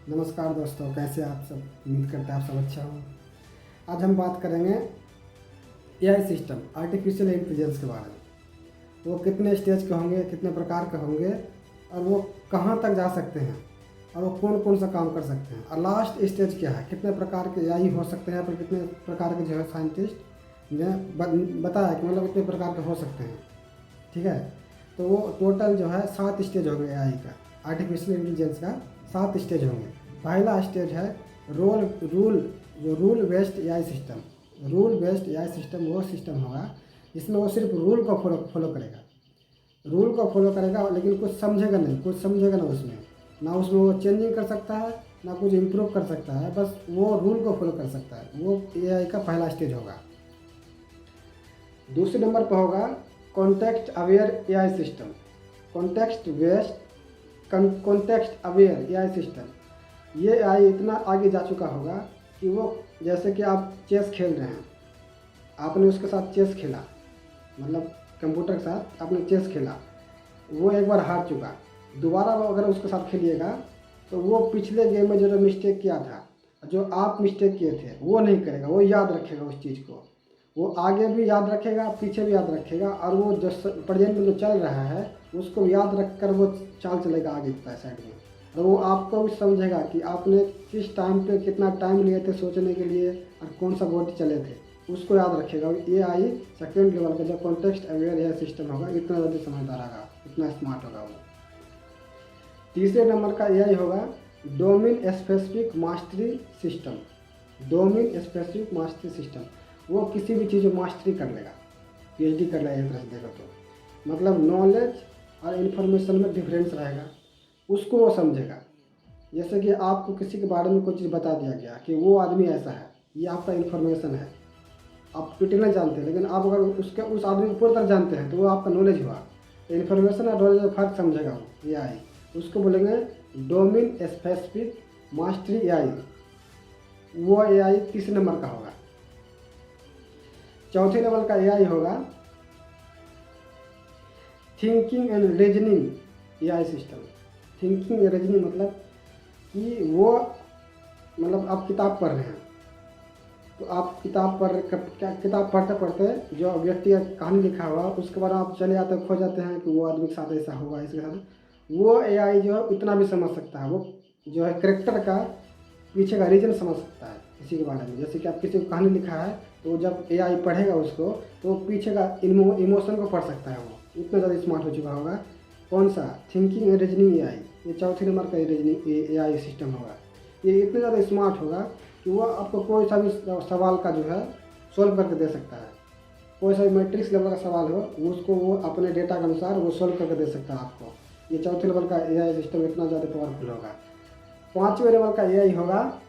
नमस्कार दोस्तों, कैसे आप सब। उम्मीद करते हैं आप सब अच्छा हो। आज हम बात करेंगे एआई सिस्टम, आर्टिफिशियल इंटेलिजेंस के बारे में। वो कितने स्टेज के होंगे, कितने प्रकार के होंगे, और वो कहाँ तक जा सकते हैं, और वो कौन कौन सा काम कर सकते हैं, और लास्ट स्टेज क्या है, कितने प्रकार के एआई हो सकते हैं, पर कितने प्रकार के जो है साइंटिस्ट ने बताया कि मतलब कितने प्रकार के हो सकते हैं। ठीक है, तो वो टोटल जो है 7 स्टेज होंगे एआई का, आर्टिफिशियल इंटेलिजेंस का 7 स्टेज होंगे। पहला स्टेज है rule based AI system. Rule based AI system वो सिस्टम होगा जिसमें वो सिर्फ रूल को फॉलो करेगा। रूल को फॉलो करेगा लेकिन कुछ समझेगा नहीं, कुछ समझेगा ना उसमें, ना उसमें वो चेंजिंग कर सकता है, ना कुछ इम्प्रूव कर सकता है, बस वो रूल को फॉलो कर सकता है। वो एआई का पहला स्टेज होगा। दूसरे नंबर पर होगा context aware AI system. Context aware AI system, ये एआई इतना आगे जा चुका होगा कि वो, जैसे कि आप चेस खेल रहे हैं, आपने उसके साथ चेस खेला, मतलब कंप्यूटर के साथ आपने चेस खेला, वो एक बार हार चुका, दोबारा वो अगर उसके साथ खेलिएगा तो वो पिछले गेम में जो मिस्टेक किया था, जो आप मिस्टेक किए थे, वो नहीं करेगा, वो याद रखेगा उस चीज़ को। वो आगे भी याद रखेगा, पीछे भी याद रखेगा, और वो जो प्रेजेंट में जो चल रहा है उसको याद रख कर वो चाल चलेगा आगे साइड में। और वो आपको भी समझेगा कि आपने किस टाइम पे कितना टाइम लिए थे सोचने के लिए, और कौन सा वर्ड चले थे, उसको याद रखेगा। ये आई सेकेंड लेवल का जो कॉन्टेक्स्ट अवेयर एआई सिस्टम होगा, इतना ज़्यादा समझदार होगा, इतना स्मार्ट होगा वो। तीसरे नंबर का एआई होगा domain specific mastery system. Domain specific mastery system, वो किसी भी चीज़ को मास्टरी कर लेगा, पीएचडी कर लेगा एक तरह से देखो तो। मतलब नॉलेज और इन्फॉर्मेशन में डिफरेंस रहेगा, उसको वो समझेगा। जैसे कि आपको किसी के बारे में कोई चीज़ बता दिया गया कि वो आदमी ऐसा है, ये आपका इन्फॉर्मेशन है, आप डिटेल जानते हैं, लेकिन आप अगर उस आदमी को पूरी तरह जानते हैं तो वो आपका नॉलेज हुआ। इन्फॉर्मेशन और नॉलेज में फ़र्क समझेगा वो एआई, उसको बोलेंगे डोमेन स्पेसिफिक मास्टरी एआई। वो एआई तीसरे नंबर का होगा। चौथे लेवल का एआई होगा thinking and reasoning AI system. Thinking and reasoning मतलब कि वो, मतलब आप किताब पढ़ रहे हैं, तो आप किताब पढ़ते पढ़ते जो व्यक्ति का कहानी लिखा हुआ उसके बाद आप चले जाते खो जाते हैं कि वो आदमी के साथ ऐसा हुआ, इसके साथ, वो एआई जो है इतना भी समझ सकता है। वो जो है करेक्टर का पीछे का रीजन समझ सकता है किसी के बारे में। जैसे कि आप किसी को कहानी लिखा है तो जब एआई पढ़ेगा उसको तो पीछे का इमोशन को पढ़ सकता है। वो इतना ज़्यादा स्मार्ट हो चुका होगा। कौन सा? थिंकिंग एंड रीजनिंग एआई, ये चौथे नंबर का रीजनिंग एआई सिस्टम होगा। ये इतना ज़्यादा स्मार्ट होगा कि वो आपको कोई सा भी सवाल का जो है सोल्व करके दे सकता है। कोई सा भी मैट्रिक्स लेवल का सवाल हो उसको वो अपने डेटा के अनुसार वो सोल्व करके दे सकता है आपको। ये चौथे लेवल का एआई सिस्टम इतना ज़्यादा पावरफुल होगा। पाँचवें लेवल का एआई होगा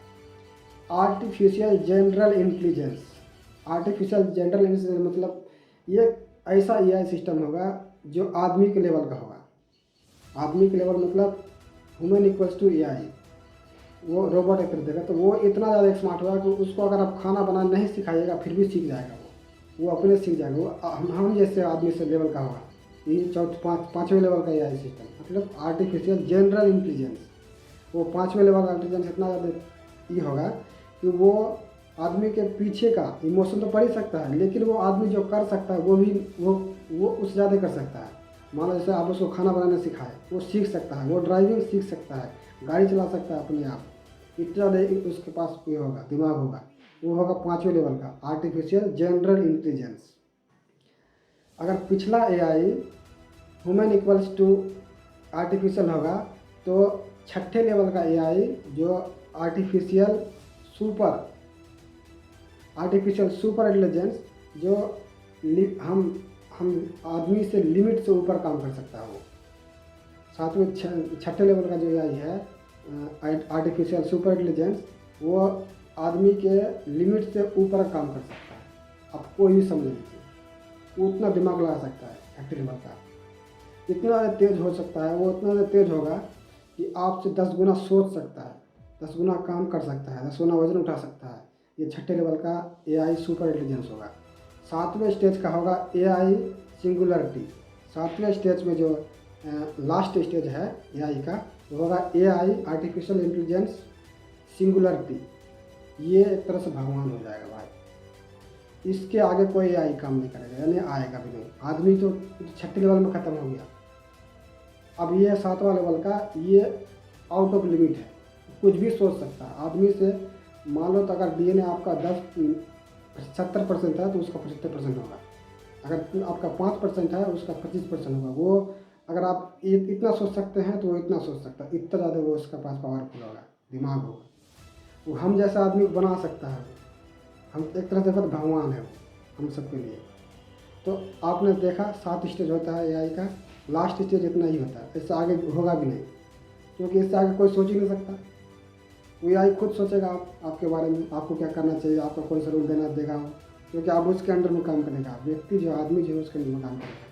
artificial general intelligence. Artificial general intelligence मतलब ये ऐसा एआई सिस्टम होगा जो आदमी के लेवल का होगा। आदमी के लेवल मतलब ह्यूमन इक्वल्स टू एआई, वो रोबोट एक कर देगा। तो वो इतना ज़्यादा स्मार्ट होगा कि उसको अगर आप खाना बनाना नहीं सिखाइएगा फिर भी सीख जाएगा। वो अपने सीख जाएगा। वो हम जैसे आदमी से लेवल का होगा। ये पाँचवें लेवल का एआई सिस्टम मतलब आर्टिफिशियल जनरल इंटेलिजेंस। वो पाँचवें लेवल का इंटेलिजेंस इतना ज़्यादा ये होगा कि वो आदमी के पीछे का इमोशन तो पढ़ ही सकता है, लेकिन वो आदमी जो कर सकता है वो भी वो उससे ज़्यादा कर सकता है। मान लो जैसे आप उसको खाना बनाना सिखाए, वो सीख सकता है, वो ड्राइविंग सीख सकता है, गाड़ी चला सकता है अपने आप। इतना उसके पास ये होगा, दिमाग होगा। वो होगा पाँचवें लेवल का आर्टिफिशियल जनरल इंटेलिजेंस। अगर पिछला AI human equals to artificial होगा तो छठे लेवल का एआई जो आर्टिफिशियल सुपर इंटेलिजेंस जो हम आदमी से लिमिट से ऊपर काम कर सकता है। वो सातवें छठे लेवल का जो एआई है आर्टिफिशियल सुपर इंटेलिजेंस, वो आदमी के लिमिट से ऊपर काम कर सकता है। आप कोई भी समझ लीजिए, वो उतना दिमाग लगा सकता है। छठे लेवल का इतना ज़्यादा तेज हो सकता है, वो इतना ज़्यादा तेज होगा कि आपसे 10 गुना सोच सकता है, 10 गुना काम कर सकता है, 10 गुना वजन उठा सकता है। ये छठे लेवल का एआई सुपर इंटेलिजेंस होगा। सातवें स्टेज का होगा एआई सिंगुलरिटी। सातवें स्टेज में जो लास्ट स्टेज है एआई का, वो होगा AI, आर्टिफिशियल इंटेलिजेंस सिंगुलरिटी। ये एक तरह से भगवान हो जाएगा भाई। इसके आगे कोई AI काम नहीं करेगा, यानी आएगा भी नहीं। आदमी तो 6ठे लेवल में ख़त्म हो गया। अब ये 7वां लेवल का ये आउट ऑफ लिमिट है, कुछ भी सोच सकता है आदमी से। मान लो तो अगर DNA आपका 70% है तो उसका 75% होगा। अगर आपका 5% है उसका 25% होगा। वो अगर आप इतना सोच सकते हैं तो वो इतना सोच सकता है, इतना ज़्यादा वो उसका पास पावरफुल होगा, दिमाग होगा। वो हम जैसा आदमी को बना सकता है। हम एक तरह से भगवान है वो हम सबके लिए। तो आपने देखा 7 स्टेज होता है AI का, लास्ट स्टेज इतना ही होता है, इससे आगे होगा भी नहीं, क्योंकि इससे आगे कोई सोच ही नहीं सकता। वो AI खुद सोचेगा आपके बारे में, आपको क्या करना चाहिए, आपको कौन सा रूल देना देगा, क्योंकि आप उसके अंडर में काम करेगा। व्यक्ति जो आदमी जो है उसके अंडर में काम करेगा।